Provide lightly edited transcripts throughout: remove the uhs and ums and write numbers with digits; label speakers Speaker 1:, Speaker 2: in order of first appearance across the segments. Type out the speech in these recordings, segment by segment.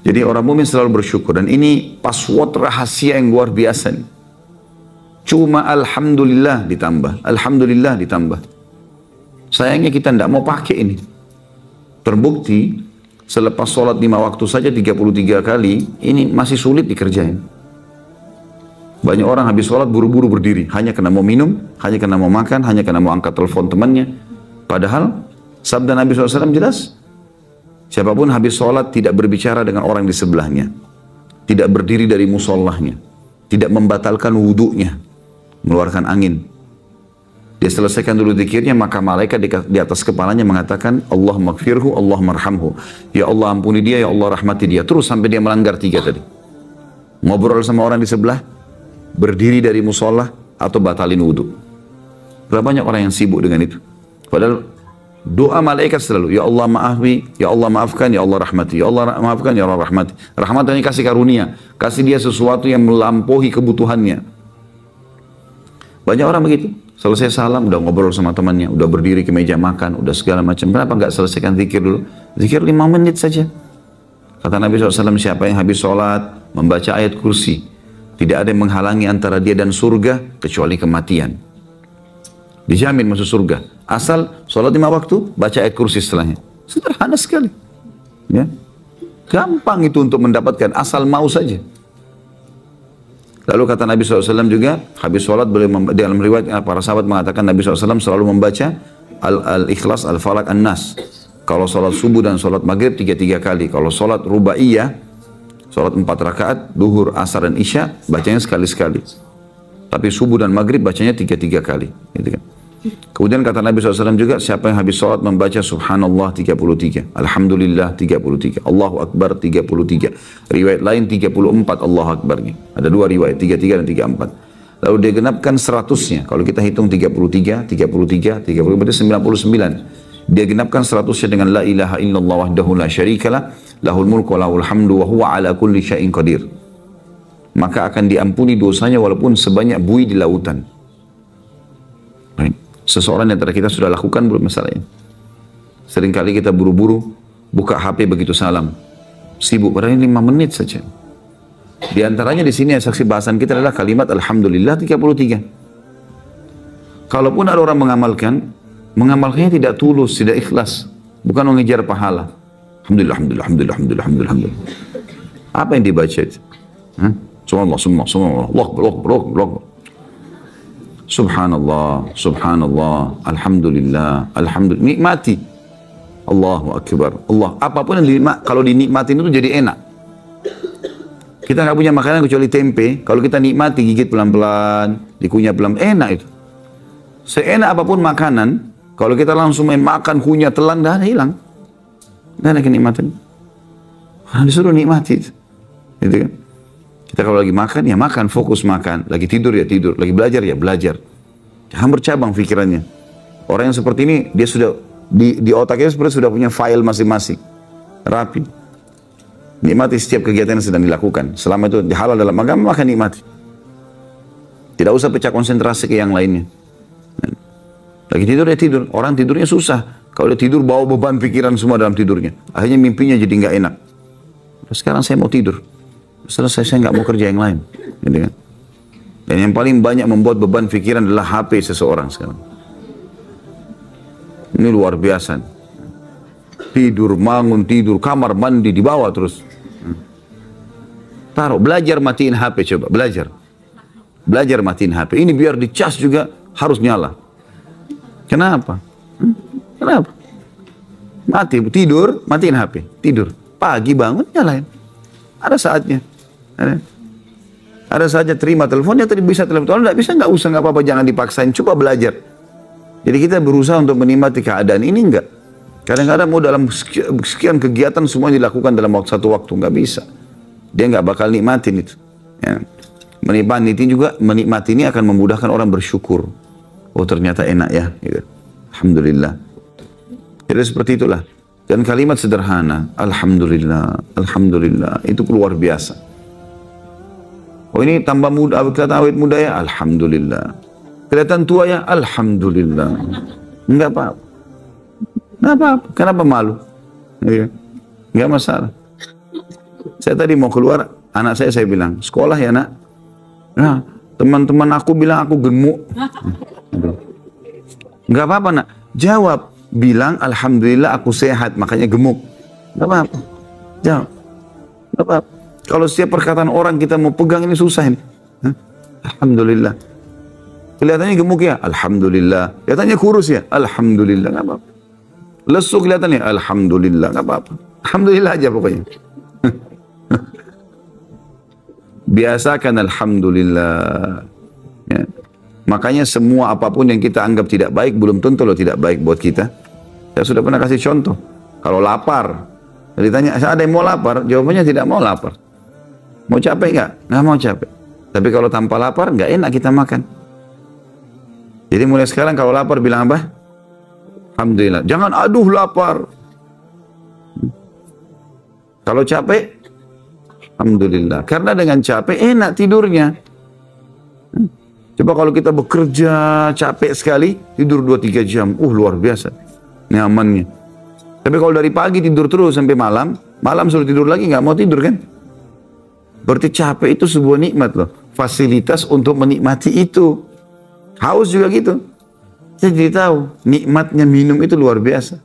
Speaker 1: Jadi orang mukmin selalu bersyukur, dan ini password rahasia yang luar biasa nih. Cuma alhamdulillah ditambah, alhamdulillah ditambah. Sayangnya kita tidak mau pakai ini. Terbukti selepas sholat 5 waktu saja 33 kali, ini masih sulit dikerjain. Banyak orang habis sholat buru-buru berdiri, hanya karena mau minum, hanya karena mau makan, hanya karena mau angkat telepon temannya. Padahal sabda Nabi SAW jelas, siapapun habis sholat tidak berbicara dengan orang di sebelahnya, tidak berdiri dari musallahnya, tidak membatalkan wudhunya, mengeluarkan angin. Dia selesaikan dulu zikirnya, maka malaikat di atas kepalanya mengatakan, Allah maghfirhu, Allah marhamhu. Ya Allah ampuni dia, ya Allah rahmati dia. Terus sampai dia melanggar 3 tadi. Ngobrol sama orang di sebelah, berdiri dari musola, atau batalin wudhu. Berapa banyak orang yang sibuk dengan itu. Padahal doa malaikat selalu, ya Allah maafi, ya Allah maafkan, ya Allah rahmati. Ya Allah maafkan, ya Allah rahmati. Rahmat ini kasih karunia, kasih dia sesuatu yang melampaui kebutuhannya. Banyak orang begitu. Selesai salam, udah ngobrol sama temannya, udah berdiri ke meja makan, udah segala macam. Kenapa nggak selesaikan zikir dulu? Zikir 5 menit saja. Kata Nabi SAW, siapa yang habis sholat, membaca ayat kursi, tidak ada yang menghalangi antara dia dan surga, kecuali kematian. Dijamin masuk surga. Asal sholat 5 waktu, baca ayat kursi setelahnya. Sederhana sekali. Ya. Gampang itu untuk mendapatkan, asal mau saja. Lalu kata Nabi SAW juga, habis sholat dalam riwayat para sahabat mengatakan Nabi SAW selalu membaca Al-Ikhlas, Al-Falaq, An-Nas. Kalau sholat subuh dan sholat maghrib 3 kali. Kalau sholat rubaiyah, sholat 4 rakaat, duhur, asar dan isya, bacanya sekali-sekali. Tapi subuh dan maghrib bacanya 3 kali. Gitu kan. Kemudian kata Nabi SAW juga, siapa yang habis sholat membaca Subhanallah 33, Alhamdulillah 33, Allahu Akbar 33. Riwayat lain 34 Allahu Akbar. Ada 2 riwayat, 33 dan 34. Lalu dia genapkan 100-nya. Kalau kita hitung 33, berarti 99. Dia genapkan 100-nya dengan La ilaha illallah wahdahu la syarikalah, lahul mulku wa lahul hamdu wa huwa ala kulli syai'in qadir. Maka akan diampuni dosanya walaupun sebanyak buih di lautan. Seseorang yang antara kita sudah lakukan belum masalahnya? Seringkali kita buru-buru buka HP begitu salam, sibuk, padahal 5 menit saja. Di antaranya di sini yang saksi bahasan kita adalah kalimat Alhamdulillah 33. Kalaupun ada orang mengamalkannya tidak tulus, tidak ikhlas, bukan mengejar pahala. Alhamdulillah, alhamdulillah, alhamdulillah, alhamdulillah, alhamdulillah. Apa yang dibaca itu? Subhanallah, Allah. Subhanallah, subhanallah, alhamdulillah, alhamdulillah. Nikmati. Allahu Akbar. Allah. Apapun yang kalau dinikmatin itu jadi enak. Kita nggak punya makanan kecuali tempe. Kalau kita nikmati, gigit pelan-pelan, dikunyah pelan-pelan, enak itu. Seenak apapun makanan, kalau kita langsung main makan, kunyah, telan, dah hilang. Nggak ada kenikmatan. Karena disuruh nikmati itu. Gitu kan? Kita kalau lagi makan, ya makan, fokus makan. Lagi tidur, ya tidur. Lagi belajar, ya belajar. Jangan bercabang pikirannya. Orang yang seperti ini, dia sudah, di otaknya seperti sudah punya file masing-masing. Rapi. Nikmati setiap kegiatan yang sedang dilakukan. Selama itu halal dalam agama, maka nikmati. Tidak usah pecah konsentrasi ke yang lainnya. Lagi tidur, ya tidur. Orang tidurnya susah. Kalau dia tidur, bawa beban pikiran semua dalam tidurnya. Akhirnya mimpinya jadi nggak enak. Sekarang saya mau tidur. Selesai, saya nggak mau kerja yang lain, gitu kan? Dan yang paling banyak membuat beban pikiran adalah HP seseorang sekarang. Ini luar biasa. Tidur, bangun, tidur, kamar mandi, dibawa terus. Taruh, belajar matiin HP, coba, belajar. Belajar matiin HP. Ini biar dicas juga harus nyala. Kenapa? Kenapa? Mati, tidur, matiin HP, tidur. Pagi bangun, nyalain. Ada saatnya. Ada saja terima teleponnya, tadi bisa telepon. Kalau nggak bisa, nggak usah, nggak apa-apa, jangan dipaksain. Coba belajar. Jadi kita berusaha untuk menikmati keadaan ini, enggak. Kadang-kadang mau dalam sekian kegiatan semua dilakukan dalam satu waktu, nggak bisa. Dia nggak bakal nikmatin itu. Ya. Menikmati ini akan memudahkan orang bersyukur. Oh ternyata enak ya. Gitu. Alhamdulillah. Jadi seperti itulah. Dan kalimat sederhana, Alhamdulillah, Alhamdulillah, itu luar biasa. Oh ini tambah muda, kelihatan awet muda ya, Alhamdulillah. Kelihatan tua ya, Alhamdulillah. Enggak apa-apa. Enggak apa-apa. Kenapa malu? Enggak masalah. Saya tadi mau keluar, anak saya bilang, sekolah ya nak? Nah, teman-teman aku bilang aku gemuk. Nggak apa-apa nak, jawab, bilang alhamdulillah aku sehat, makanya gemuk. Nggak apa-apa, jawab. Nggak apa-apa. Kalau setiap perkataan orang kita mau pegang ini susah ini. Alhamdulillah. Kelihatannya gemuk ya, alhamdulillah. Kelihatannya kurus ya, alhamdulillah. Nggak apa-apa. Lesu kelihatannya, alhamdulillah. Nggak apa-apa. Alhamdulillah aja pokoknya. Biasakan alhamdulillah. Ya. Makanya semua apapun yang kita anggap tidak baik, belum tentu loh tidak baik buat kita. Saya sudah pernah kasih contoh. Kalau lapar, ditanya, ada yang mau lapar? Jawabannya tidak mau lapar. Mau capek nggak? Nggak mau capek. Tapi kalau tanpa lapar, nggak enak kita makan. Jadi mulai sekarang kalau lapar bilang apa? Alhamdulillah. Jangan aduh lapar. Kalau capek, alhamdulillah. Karena dengan capek enak tidurnya. Coba kalau kita bekerja capek sekali, tidur 2-3 jam. Luar biasa. Nyamannya. Tapi kalau dari pagi tidur terus sampai malam, malam suruh tidur lagi, nggak mau tidur kan? Berarti capek itu sebuah nikmat loh. Fasilitas untuk menikmati itu. Haus juga gitu. Saya jadi tahu, nikmatnya minum itu luar biasa.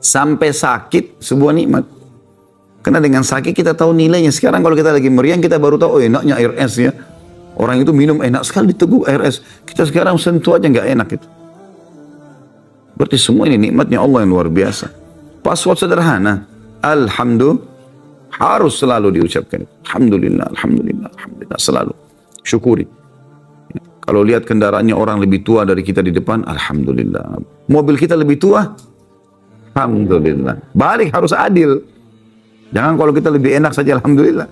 Speaker 1: Sampai sakit, sebuah nikmat. Karena dengan sakit kita tahu nilainya. Sekarang kalau kita lagi meriang, kita baru tahu, enaknya air es ya. Orang itu minum enak sekali diteguk air es. Kita sekarang sentuh aja nggak enak itu. Berarti semua ini nikmatnya Allah yang luar biasa. Password sederhana. Alhamdulillah. Harus selalu diucapkan. Alhamdulillah, alhamdulillah, alhamdulillah. Selalu. Syukuri. Kalau lihat kendaraannya orang lebih tua dari kita di depan, alhamdulillah. Mobil kita lebih tua, alhamdulillah. Balik harus adil. Jangan kalau kita lebih enak saja, alhamdulillah.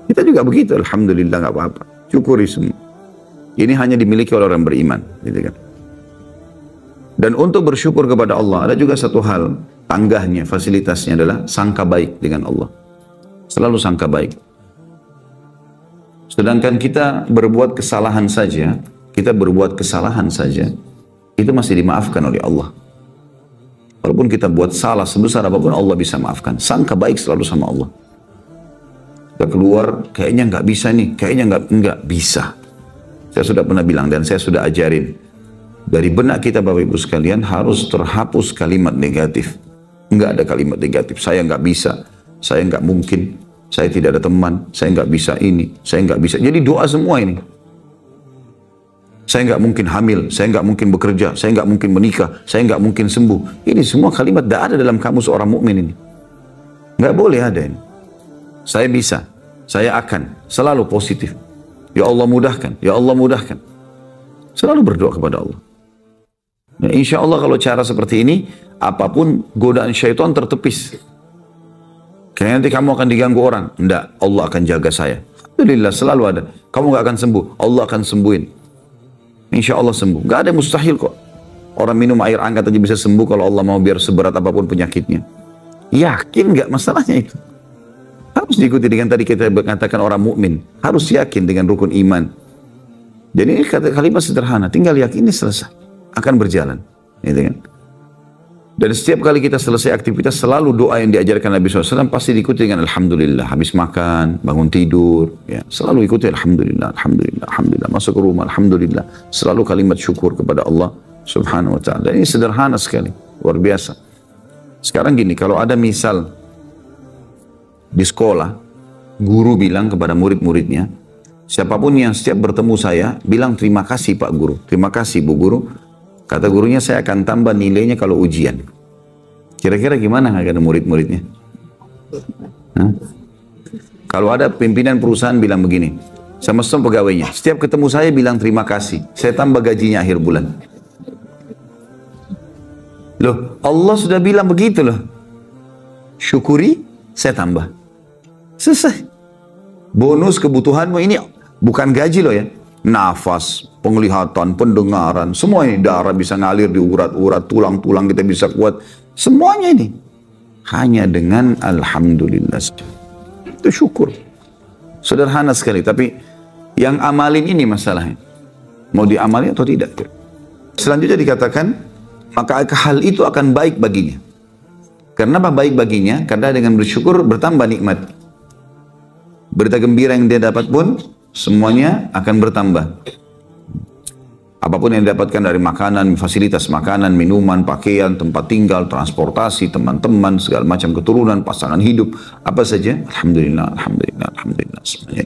Speaker 1: Kita juga begitu, alhamdulillah, nggak apa-apa. Syukuri semua. Ini hanya dimiliki oleh orang beriman, gitu kan. Dan untuk bersyukur kepada Allah, ada juga satu hal, tanggahnya, fasilitasnya adalah sangka baik dengan Allah. Selalu sangka baik. Sedangkan kita berbuat kesalahan saja, itu masih dimaafkan oleh Allah. Walaupun kita buat salah sebesar apapun, Allah bisa maafkan. Sangka baik selalu sama Allah. Kita keluar, kayaknya nggak bisa nih, kayaknya nggak bisa. Saya sudah pernah bilang dan saya sudah ajarin. Dari benak kita Bapak Ibu sekalian harus terhapus kalimat negatif. Nggak ada kalimat negatif. Saya nggak bisa, saya nggak mungkin, saya tidak ada teman, saya nggak bisa ini, saya nggak bisa. Jadi doa semua ini. Saya nggak mungkin hamil, saya nggak mungkin bekerja, saya nggak mungkin menikah, saya nggak mungkin sembuh. Ini semua kalimat tidak ada dalam kamus orang mukmin ini. Nggak boleh ada ini. Saya bisa, saya akan, selalu positif. Ya Allah mudahkan, ya Allah mudahkan. Selalu berdoa kepada Allah. Nah, insya Allah kalau cara seperti ini, apapun godaan syaitan tertepis. Karena nanti kamu akan diganggu orang. Enggak, Allah akan jaga saya. Alhamdulillah selalu ada. Kamu nggak akan sembuh, Allah akan sembuhin. Insya Allah sembuh. Nggak ada yang mustahil kok. Orang minum air hangat aja bisa sembuh kalau Allah mau, biar seberat apapun penyakitnya. Yakin nggak masalahnya itu? Harus diikuti dengan tadi kita katakan orang mukmin. Harus yakin dengan rukun iman. Jadi ini kalimat sederhana. Tinggal yakin, ini selesai. Akan berjalan. Gitu kan? Dan setiap kali kita selesai aktivitas, selalu doa yang diajarkan Nabi SAW pasti diikuti dengan Alhamdulillah. Habis makan, bangun tidur, ya, selalu ikuti Alhamdulillah, Alhamdulillah, Alhamdulillah. Masuk ke rumah, Alhamdulillah. Selalu kalimat syukur kepada Allah Subhanahu Wa Ta'ala. Ini sederhana sekali, luar biasa. Sekarang gini, kalau ada misal di sekolah, guru bilang kepada murid-muridnya, siapapun yang setiap bertemu saya, bilang terima kasih Pak Guru, terima kasih Bu Guru. Kata gurunya, saya akan tambah nilainya kalau ujian. Kira-kira gimana ada murid-muridnya? Kalau ada pimpinan perusahaan bilang begini, sama semua pegawainya, setiap ketemu saya bilang terima kasih, saya tambah gajinya akhir bulan. Loh, Allah sudah bilang begitu loh. Syukuri, saya tambah. Selesai. Bonus kebutuhanmu ini bukan gaji loh ya. Nafas, penglihatan, pendengaran, semua ini, darah bisa ngalir di urat-urat, tulang-tulang kita bisa kuat, semuanya ini hanya dengan Alhamdulillah. Itu syukur. Sederhana sekali, tapi yang amalin ini masalahnya, mau diamalin atau tidak. Selanjutnya dikatakan, maka hal itu akan baik baginya. Karena apa baik baginya? Karena dengan bersyukur bertambah nikmat. Berita gembira yang dia dapat pun semuanya akan bertambah. Apapun yang didapatkan dari makanan, fasilitas makanan, minuman, pakaian, tempat tinggal, transportasi, teman-teman, segala macam keturunan, pasangan hidup, apa saja, alhamdulillah, alhamdulillah, alhamdulillah, semuanya.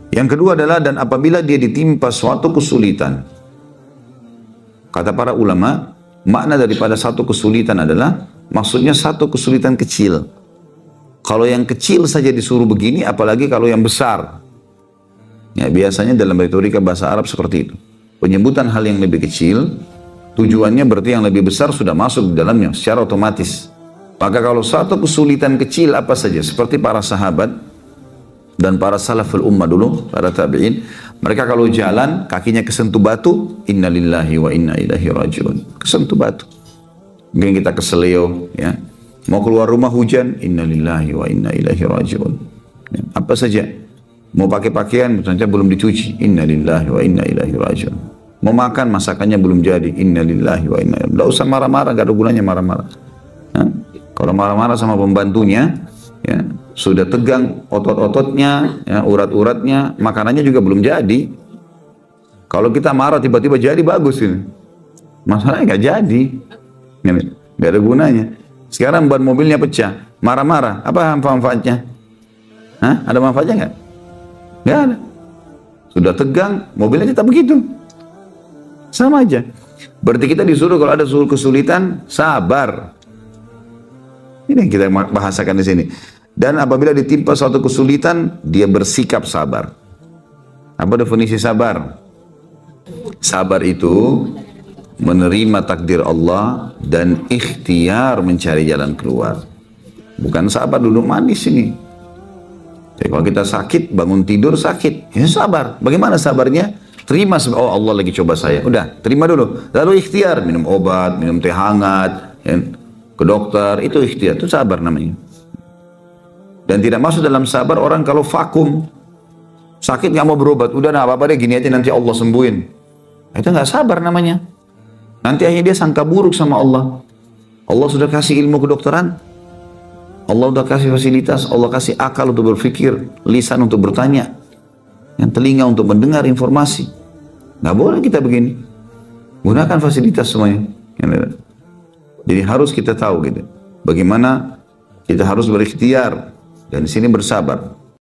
Speaker 1: Yang kedua adalah, dan apabila dia ditimpa suatu kesulitan, kata para ulama, makna daripada satu kesulitan adalah, maksudnya satu kesulitan kecil. Kalau yang kecil saja disuruh begini, apalagi kalau yang besar. Ya, biasanya dalam retorika bahasa Arab seperti itu. Penyebutan hal yang lebih kecil, tujuannya berarti yang lebih besar sudah masuk di dalamnya secara otomatis. Maka kalau satu kesulitan kecil apa saja, seperti para sahabat dan para salaful ummah dulu, para tabi'in, mereka kalau jalan kakinya kesentuh batu, inna lillahi wa inna ilaihi raji'un. Kesentuh batu. Mungkin kita keseleo, ya. Mau keluar rumah hujan, inna lillahi wa inna ilaihi raji'un. Ya. Apa saja. Mau pakai pakaian, misalnya belum dicuci, inna lillahi wa inna ilaihi raji'un. Mau makan, masakannya belum jadi, inna lillahi wa inna ilaihi raji'un. Tidak usah marah-marah, gak ada gunanya marah-marah. Kalau marah-marah sama pembantunya, ya, sudah tegang otot-ototnya, ya, urat-uratnya, makanannya juga belum jadi. Kalau kita marah tiba-tiba jadi, bagus ini. Masalahnya gak jadi. Gak ada gunanya. Sekarang ban mobilnya pecah, marah-marah, apa manfaatnya? Hah? Ada manfaatnya nggak? Nggak ada. Sudah tegang, mobilnya tetap begitu. Sama aja. Berarti kita disuruh kalau ada kesulitan, sabar. Ini yang kita bahasakan di sini. Dan apabila ditimpa suatu kesulitan, dia bersikap sabar. Apa definisi sabar? Sabar itu menerima takdir Allah dan ikhtiar mencari jalan keluar. Bukan sabar duduk manis ini. Jadi kalau kita sakit, bangun tidur sakit, ya sabar. Bagaimana sabarnya? Terima, oh Allah lagi coba saya. Udah, terima dulu. Lalu ikhtiar, minum obat, minum teh hangat, ya, ke dokter, itu ikhtiar, itu sabar namanya. Dan tidak masuk dalam sabar orang kalau vakum. Sakit nggak mau berobat, udah nah apa-apa deh gini aja nanti Allah sembuhin. Itu nggak sabar namanya. Nanti akhirnya dia sangka buruk sama Allah. Allah sudah kasih ilmu kedokteran, Allah sudah kasih fasilitas, Allah kasih akal untuk berpikir, lisan untuk bertanya, yang telinga untuk mendengar informasi. Nggak boleh kita begini. Gunakan fasilitas semuanya. Jadi harus kita tahu gitu. Bagaimana kita harus berikhtiar dan di sini bersabar.